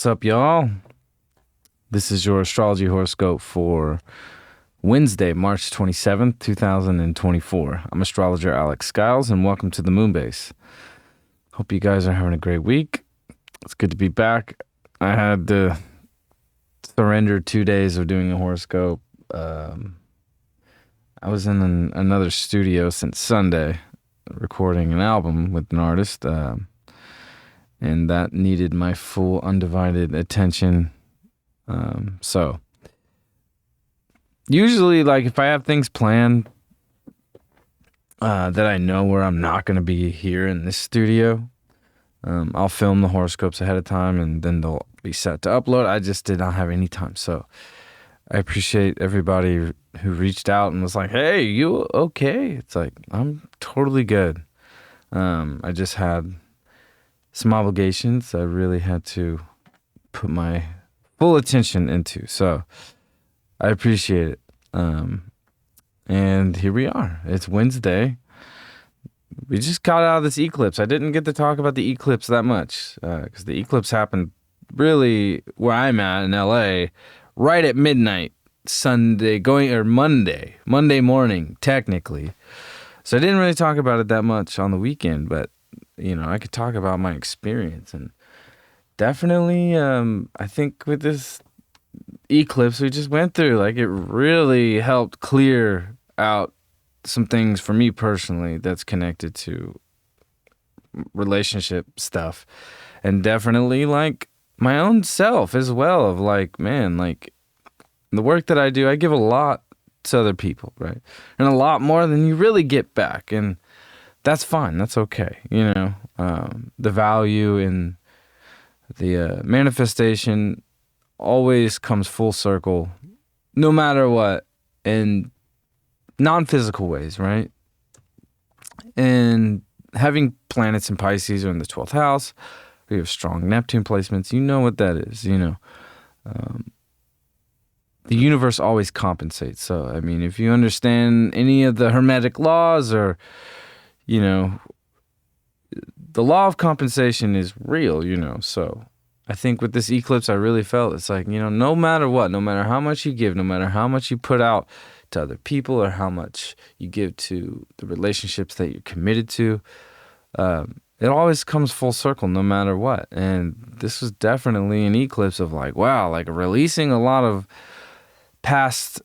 What's up, y'all? This is your Astrology Horoscope for Wednesday, March 27th, 2024. I'm astrologer Alex Skyles, and welcome to the Moonbase. Hope you guys are having a great week. It's good to be back. I had to surrender 2 days of doing a horoscope. I was in another studio since Sunday recording an album with an artist, and that needed my full undivided attention. So usually, like, if I have things planned that I know where I'm not going to be here in this studio, I'll film the horoscopes ahead of time and then they'll be set to upload. I just did not have any time. So I appreciate everybody who reached out and was like, hey, you okay? It's like, I'm totally good. I just had some obligations I really had to put my full attention into. So I appreciate it. And here we are. It's Wednesday. We just got out of this eclipse. I didn't get to talk about the eclipse that much because the eclipse happened really where I'm at in LA right at midnight Monday morning, technically. So I didn't really talk about it that much on the weekend, but I could talk about my experience. And definitely, I think with this eclipse we just went through, like, it really helped clear out some things for me personally that's connected to relationship stuff. And definitely, like, my own self as well, of like, man, like, the work that I do, I give a lot to other people, right? And a lot more than you really get back. And that's fine. That's okay. The value in the manifestation always comes full circle, no matter what, in non-physical ways, right? And having planets in Pisces or in the 12th house, we have strong Neptune placements. You know what that is, the universe always compensates. So, I mean, if you understand any of the Hermetic laws or, the law of compensation is real, So I think with this eclipse, I really felt it's like, no matter what, no matter how much you give, no matter how much you put out to other people or how much you give to the relationships that you're committed to, it always comes full circle no matter what. And this was definitely an eclipse of like, wow, like releasing a lot of past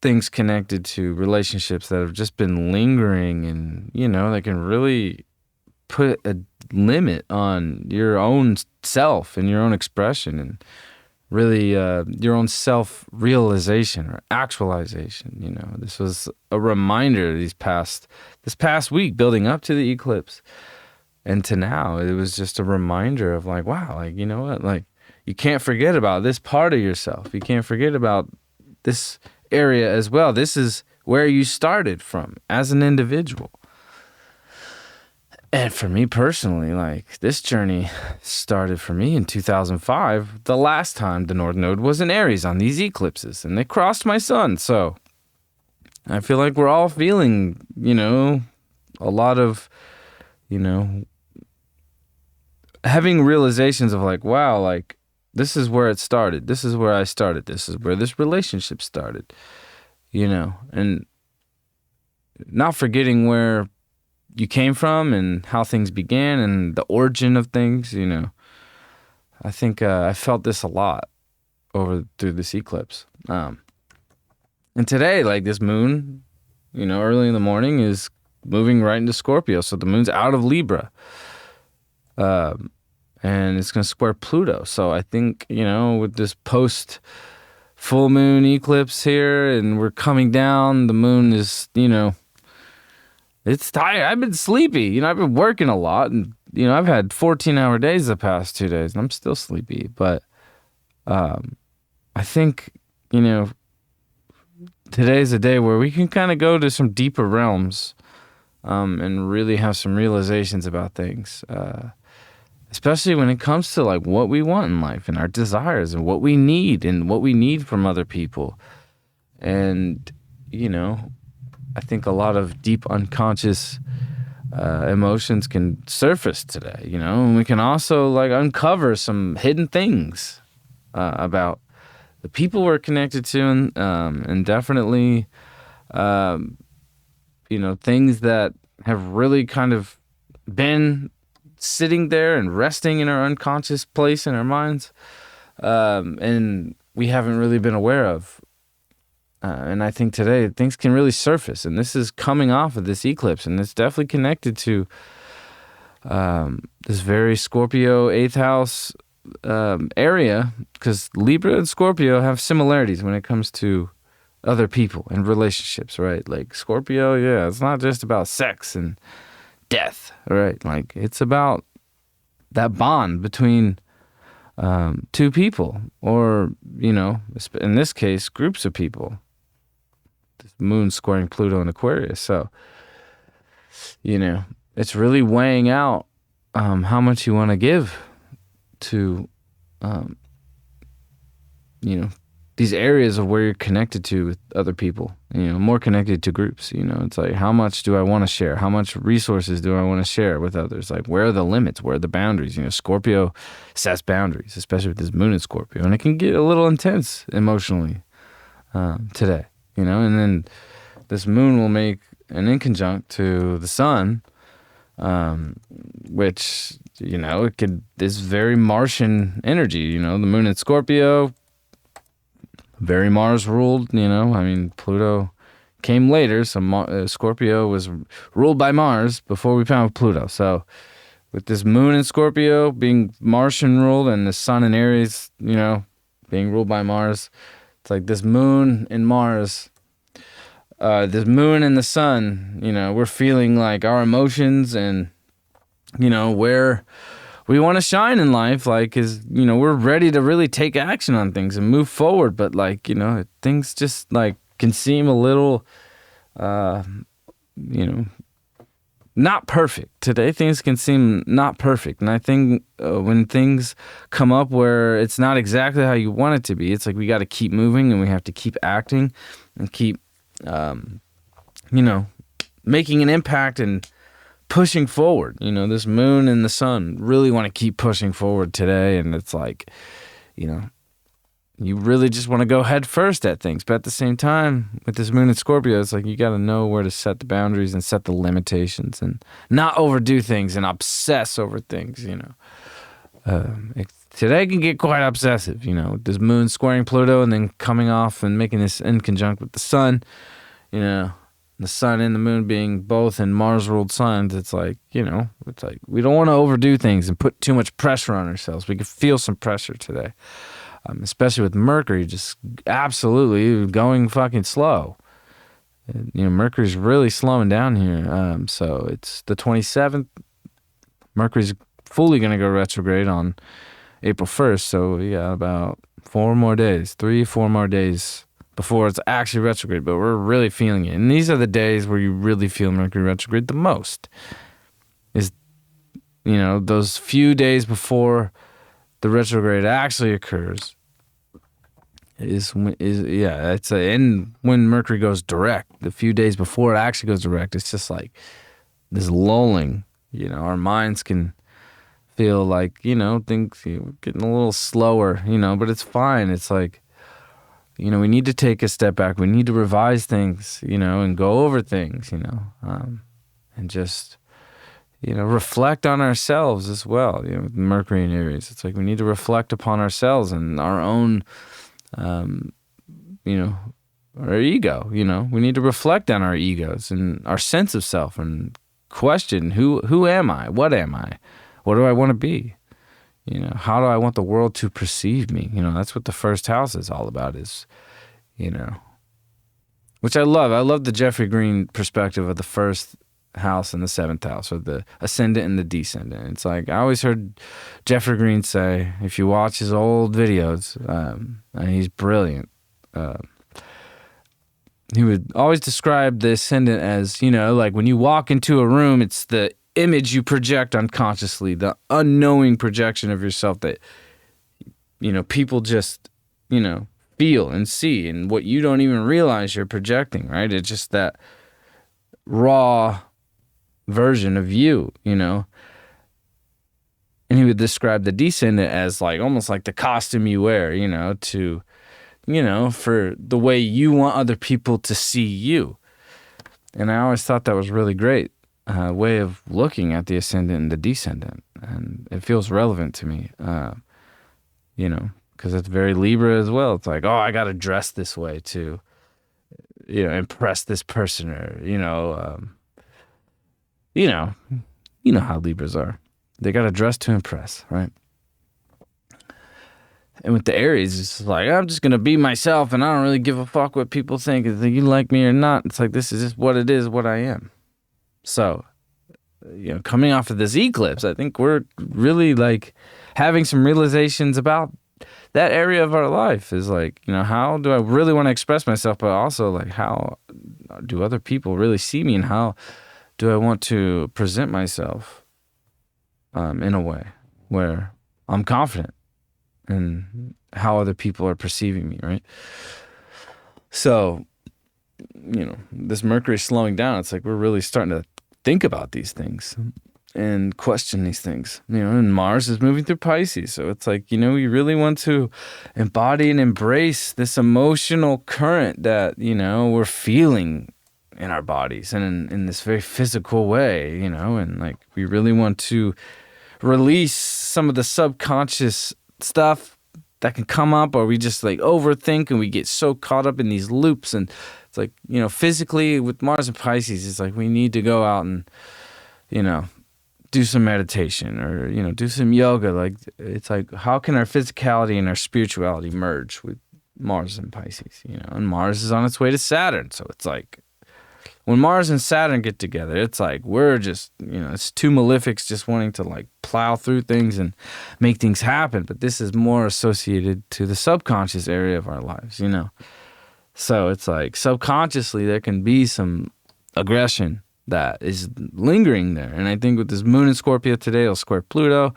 things connected to relationships that have just been lingering, and they can really put a limit on your own self and your own expression and really your own self-realization or actualization. This was a reminder this past week building up to the eclipse and to now. It was just a reminder of like, wow, like, you know what, like, you can't forget about this part of yourself. You can't forget about this area as well. This is where you started from as an individual. And for me personally, like, this journey started for me in 2005, the last time the North Node was in Aries on these eclipses, and they crossed my sun. So I feel like we're all feeling, a lot of, having realizations of like, wow, like, this is where it started. This is where I started. This is where this relationship started, and not forgetting where you came from and how things began and the origin of things, I think I felt this a lot through this eclipse. And today, like, this moon, early in the morning is moving right into Scorpio. So the moon's out of Libra. And it's going to square Pluto. So I think, with this post full moon eclipse here and we're coming down, the moon is, it's tired. I've been sleepy. I've been working a lot, and, I've had 14-hour days the past 2 days, and I'm still sleepy. But I think, today's a day where we can kind of go to some deeper realms and really have some realizations about things, especially when it comes to like what we want in life and our desires and what we need from other people. And, I think a lot of deep unconscious emotions can surface today, and we can also like uncover some hidden things about the people we're connected to, and definitely, things that have really kind of been sitting there and resting in our unconscious place in our minds, and we haven't really been aware of. And I think today things can really surface, and this is coming off of this eclipse, and it's definitely connected to this very Scorpio 8th house area, because Libra and Scorpio have similarities when it comes to other people and relationships, right? Like Scorpio, yeah, it's not just about sex and death, right? Like it's about that bond between two people, or, in this case, groups of people. This moon squaring Pluto in Aquarius. So, it's really weighing out how much you want to give to, these areas of where you're connected to with other people, more connected to groups. It's like, how much do I want to share? How much resources do I want to share with others? Like, where are the limits? Where are the boundaries? Scorpio sets boundaries, especially with this moon in Scorpio. And it can get a little intense emotionally today, and then this moon will make an inconjunct to the sun, which, this very Martian energy, the moon in Scorpio, very Mars ruled, Pluto came later, so Scorpio was ruled by Mars before we found Pluto. So with this moon in Scorpio being Martian ruled and the sun in Aries, being ruled by Mars, it's like this moon in Mars, this moon and the sun, we're feeling like our emotions and, where we want to shine in life, like, is, we're ready to really take action on things and move forward. But like, things just like can seem a little, not perfect. Today, things can seem not perfect. And I think when things come up where it's not exactly how you want it to be, it's like we got to keep moving and we have to keep acting and keep, making an impact and pushing forward. This moon and the sun really want to keep pushing forward today. And it's like, you really just want to go head first at things. But at the same time, with this moon in Scorpio, it's like you got to know where to set the boundaries and set the limitations and not overdo things and obsess over things, today can get quite obsessive, with this moon squaring Pluto and then coming off and making this in conjunct with the sun, the sun and the moon being both in Mars-ruled signs. It's like, it's like we don't want to overdo things and put too much pressure on ourselves. We can feel some pressure today. Especially with Mercury just absolutely going fucking slow. Mercury's really slowing down here. So it's the 27th. Mercury's fully going to go retrograde on April 1st. So yeah, about 4 more days, 3-4 more days before it's actually retrograde. But we're really feeling it. And these are the days where you really feel Mercury retrograde the most. Is, those few days before the retrograde actually occurs and when Mercury goes direct, the few days before it actually goes direct, it's just like this lulling, our minds can feel like, things getting a little slower, but it's fine. It's like, we need to take a step back. We need to revise things, and go over things, and just, reflect on ourselves as well. With Mercury in Aries, it's like we need to reflect upon ourselves and our own, our ego. We need to reflect on our egos and our sense of self and question who am I? What am I? What do I want to be? How do I want the world to perceive me? That's what the first house is all about. Is, which I love. I love the Jeffrey Green perspective of the first house and the 7th house, or the ascendant and the descendant. It's like I always heard Jeffrey Green say, if you watch his old videos, and he's brilliant, he would always describe the ascendant as, like when you walk into a room, it's the image you project unconsciously, the unknowing projection of yourself that, people just, feel and see, and what you don't even realize you're projecting, right? It's just that raw version of you, you know. And he would describe the descendant as like almost like the costume you wear, you know, to, you know, for the way you want other people to see you. And I always thought that was really great way of looking at the ascendant and the descendant. And it feels relevant to me, you know, because it's very Libra as well. It's like, oh, I got to dress this way to, you know, impress this person, or, you know, you know how Libras are. They got to dress to impress, right? And with the Aries, it's like, I'm just going to be myself and I don't really give a fuck what people think. If you like me or not, it's like, this is just what it is, what I am. So, you know, coming off of this eclipse, I think we're really like having some realizations about that area of our life. Is like, you know, how do I really want to express myself, but also like, how do other people really see me, and how do I want to present myself in a way where I'm confident in how other people are perceiving me, right? So, you know, this Mercury slowing down, it's like we're really starting to think about these things and question these things, you know. And Mars is moving through Pisces, so it's like, you know, we really want to embody and embrace this emotional current that, you know, we're feeling in our bodies and in this very physical way, you know. And like, we really want to release some of the subconscious stuff that can come up, or we just like overthink and we get so caught up in these loops. And it's like, you know, physically with Mars and Pisces, it's like we need to go out and, you know, do some meditation, or, you know, do some yoga. Like, it's like, how can our physicality and our spirituality merge with Mars and Pisces, you know? And Mars is on its way to Saturn. So it's like, when Mars and Saturn get together, it's like we're just, you know, it's two malefics just wanting to like plow through things and make things happen. But this is more associated to the subconscious area of our lives, you know. So it's like subconsciously there can be some aggression that is lingering there. And I think with this moon in Scorpio today, it'll square Pluto.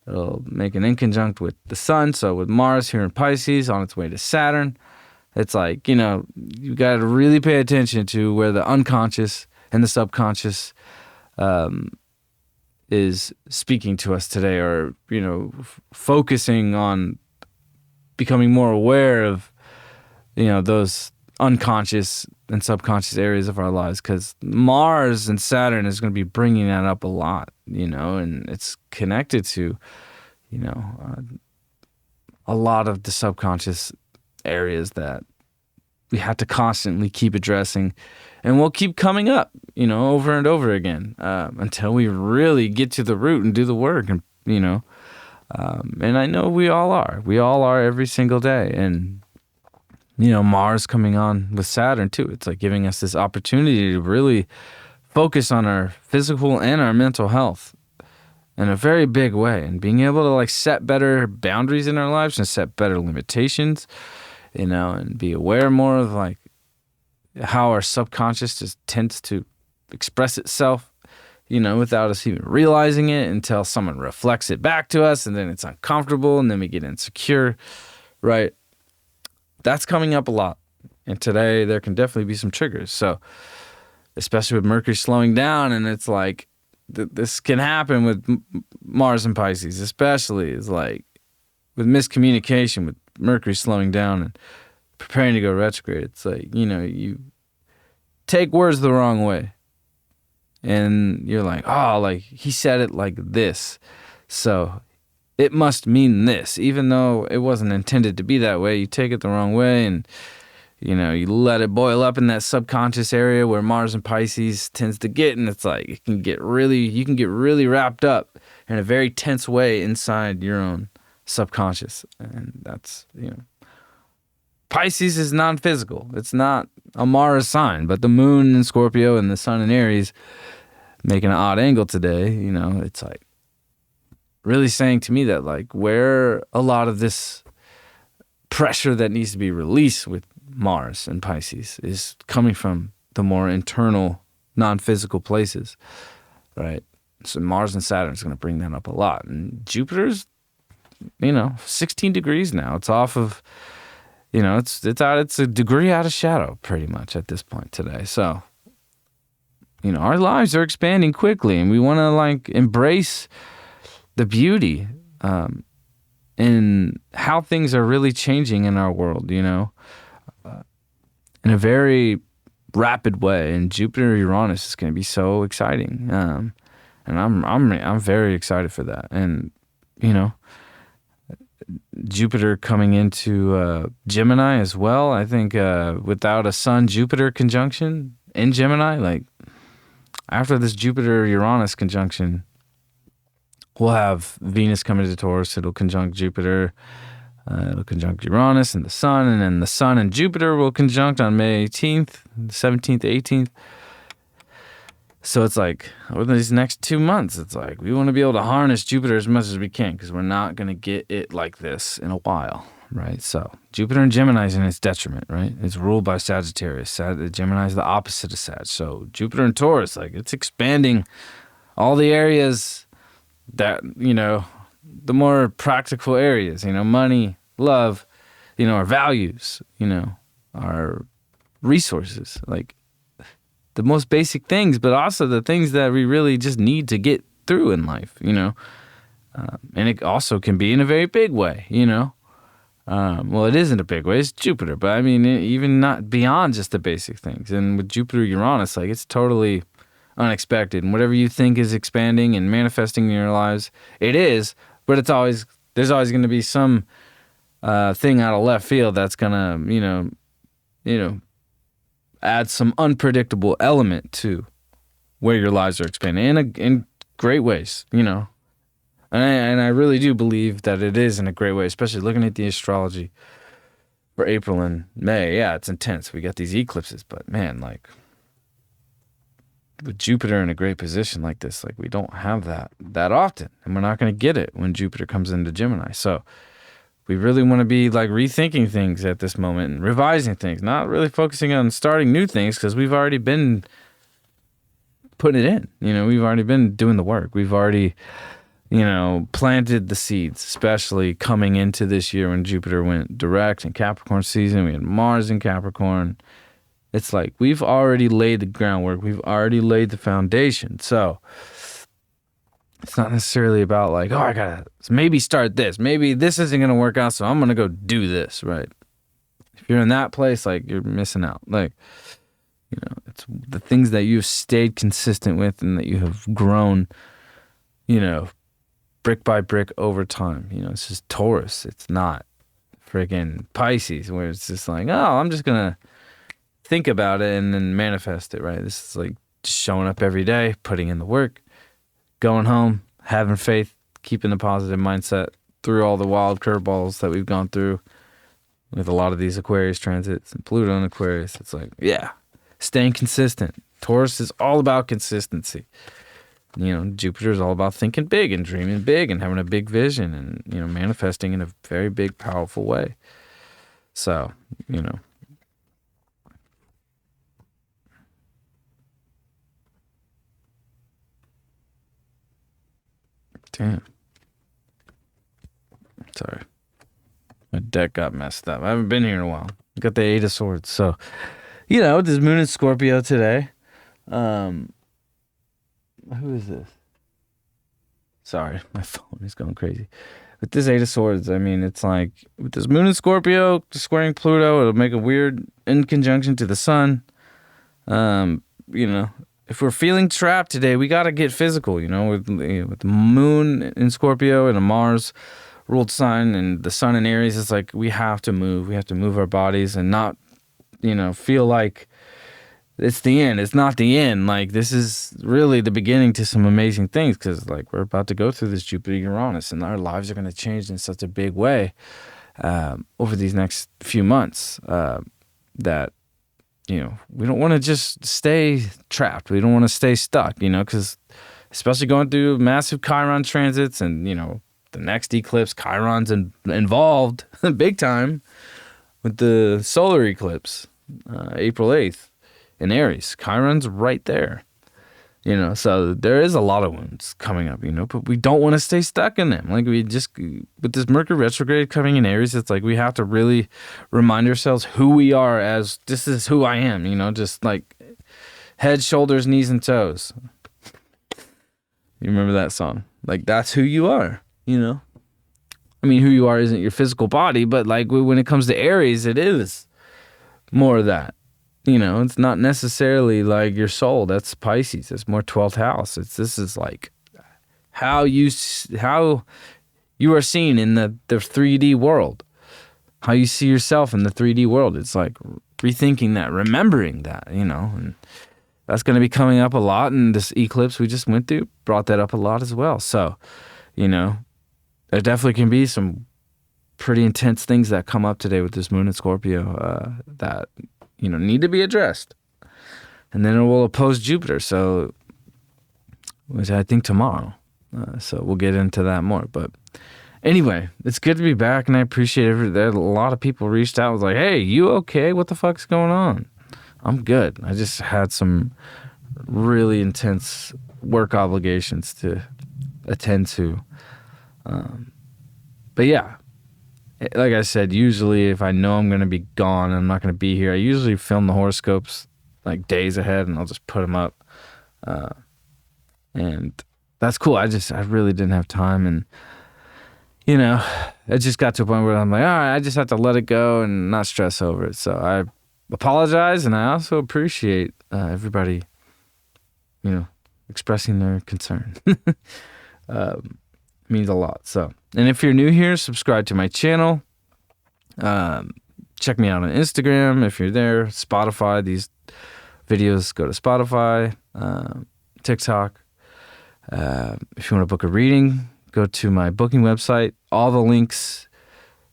It'll make an inconjunct with the sun. So with Mars here in Pisces on its way to Saturn, it's like, you know, you got to really pay attention to where the unconscious and the subconscious is speaking to us today, or, you know, focusing on becoming more aware of, you know, those unconscious and subconscious areas of our lives, because Mars and Saturn is going to be bringing that up a lot, you know. And it's connected to, you know, a lot of the subconscious areas that we have to constantly keep addressing, and will keep coming up, you know, over and over again, until we really get to the root and do the work. And, you know, and I know we all are every single day. And, you know, Mars coming on with Saturn too, it's like giving us this opportunity to really focus on our physical and our mental health in a very big way, and being able to like set better boundaries in our lives and set better limitations, you know, and be aware more of like how our subconscious just tends to express itself, you know, without us even realizing it, until someone reflects it back to us, and then it's uncomfortable, and then we get insecure, right? That's coming up a lot. And today there can definitely be some triggers. So, especially with Mercury slowing down, and it's like, this can happen with Mars and Pisces, especially is like with miscommunication, with Mercury slowing down and preparing to go retrograde. It's like, you know, you take words the wrong way, and you're like, oh, like he said it like this, so it must mean this, even though it wasn't intended to be that way. You take it the wrong way, and, you know, you let it boil up in that subconscious area where Mars and Pisces tends to get, and it's like you can get really wrapped up in a very tense way inside your own subconscious. And that's, you know, Pisces is non-physical. It's not a Mars sign, but the moon in Scorpio and the sun in Aries making an odd angle today, you know, it's like really saying to me that like where a lot of this pressure that needs to be released with Mars and Pisces is coming from the more internal, non-physical places, right? So Mars and Saturn is going to bring that up a lot. And Jupiter's, you know, 16 degrees now. It's off of, you know, it's a degree out of shadow pretty much at this point today. So, our lives are expanding quickly, and we want to like embrace the beauty in how things are really changing in our world, in a very rapid way. And Jupiter Uranus is going to be so exciting, and I'm very excited for that. And Jupiter coming into Gemini as well. I think without a Sun Jupiter conjunction in Gemini, like after this Jupiter Uranus conjunction, we'll have Venus coming to Taurus. It'll conjunct Jupiter. It'll conjunct Uranus and the Sun, and then the Sun and Jupiter will conjunct on May 18th, 17th, 18th. So it's like, over these next 2 months, it's like we want to be able to harness Jupiter as much as we can, because we're not going to get it like this in a while, right? So Jupiter in Gemini is in its detriment, right? It's ruled by Sagittarius. Gemini is the opposite of Sag. So Jupiter in Taurus, like it's expanding all the areas that, the more practical areas, money, love, our values, our resources, like the most basic things, but also the things that we really just need to get through in life, and it also can be in a very big way, well, it isn't a big way, it's Jupiter, but I mean, even not beyond just the basic things. And with Jupiter Uranus, like it's totally unexpected, and whatever you think is expanding and manifesting in your lives, it is. But there's always going to be some thing out of left field that's gonna, add some unpredictable element to where your lives are expanding in great ways, And I really do believe that it is in a great way, especially looking at the astrology for April and May. Yeah, it's intense. We got these eclipses, but man, like with Jupiter in a great position like this, like we don't have that often, and we're not going to get it when Jupiter comes into Gemini. So we really want to be like rethinking things at this moment and revising things, not really focusing on starting new things, because we've already been putting it in. We've already been doing the work. We've already, planted the seeds, especially coming into this year when Jupiter went direct in Capricorn season. We had Mars in Capricorn. It's like we've already laid the groundwork. We've already laid the foundation. So it's not necessarily about like, oh, I gotta maybe start this. Maybe this isn't gonna work out, so I'm gonna go do this, right? If you're in that place, like you're missing out. Like, it's the things that you've stayed consistent with and that you have grown, brick by brick over time. It's just Taurus. It's not freaking Pisces, where it's just like, oh, I'm just gonna think about it and then manifest it, right? This is like just showing up every day, putting in the work, going home, having faith, keeping the positive mindset through all the wild curveballs that we've gone through with a lot of these Aquarius transits and Pluto in Aquarius. It's like, yeah, staying consistent. Taurus is all about consistency. Jupiter is all about thinking big and dreaming big and having a big vision and, manifesting in a very big, powerful way. So, damn. Sorry. My deck got messed up. I haven't been here in a while. Got the Eight of Swords. So, this moon in Scorpio today. Who is this? Sorry, my phone is going crazy. With this Eight of Swords, I mean, it's like, with this moon in Scorpio squaring Pluto, it'll make a weird in conjunction to the sun. If we're feeling trapped today, we got to get physical, with the moon in Scorpio and a Mars ruled sign and the sun in Aries. It's like we have to move. We have to move our bodies and not, feel like it's the end. It's not the end. Like, this is really the beginning to some amazing things, because like we're about to go through this Jupiter Uranus and our lives are going to change in such a big way over these next few months that, we don't want to just stay trapped. We don't want to stay stuck, because especially going through massive Chiron transits and, the next eclipse, Chiron's involved big time with the solar eclipse, April 8th in Aries. Chiron's right there, so there is a lot of wounds coming up, but we don't want to stay stuck in them. Like, we just, with this Mercury retrograde coming in Aries, it's like we have to really remind ourselves who we are as, this is who I am, just like, Head, shoulders, knees, and toes. You remember that song? Like, that's who you are, you know? I mean, who you are isn't your physical body, but like when it comes to Aries, it is more of that. You know, it's not necessarily like your soul. That's Pisces. It's more 12th house. This is like how you are seen in the 3D world. How you see yourself in the 3D world. It's like rethinking that, remembering that, you know, and that's going to be coming up a lot. And this eclipse we just went through brought that up a lot as well. So, you know, there definitely can be some pretty intense things that come up today with this moon in Scorpio that, you know, need to be addressed. And then it will oppose Jupiter, so, which I think tomorrow. So we'll get into that more. But anyway, it's good to be back, and I appreciate it. A lot of people reached out and was like, hey, you okay? What the fuck's going on? I'm good. I just had some really intense work obligations to attend to. But yeah, like I said, usually if I know I'm going to be gone and I'm not going to be here, I usually film the horoscopes like days ahead, and I'll just put them up. And that's cool. I really didn't have time, and you know, it just got to a point where I'm like, all right, I just have to let it go and not stress over it. So I apologize, and I also appreciate everybody, you know, expressing their concern. Means a lot. So, and if you're new here, subscribe to my channel. Check me out on Instagram if you're there. Spotify. These videos go to Spotify, TikTok. If you want to book a reading, go to my booking website. All the links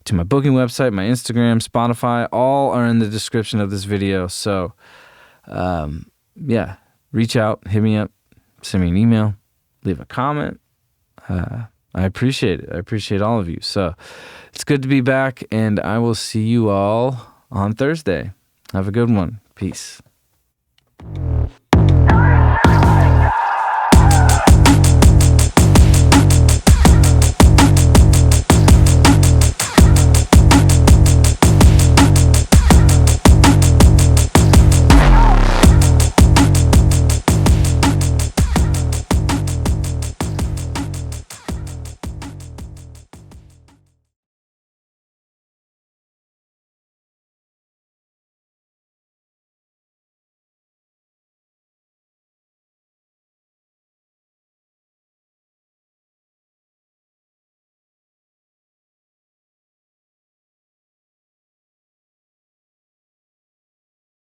to my booking website, my Instagram, Spotify, all are in the description of this video. So, yeah, reach out, hit me up, send me an email, leave a comment. I appreciate it. I appreciate all of you. So it's good to be back, and I will see you all on Thursday. Have a good one. Peace.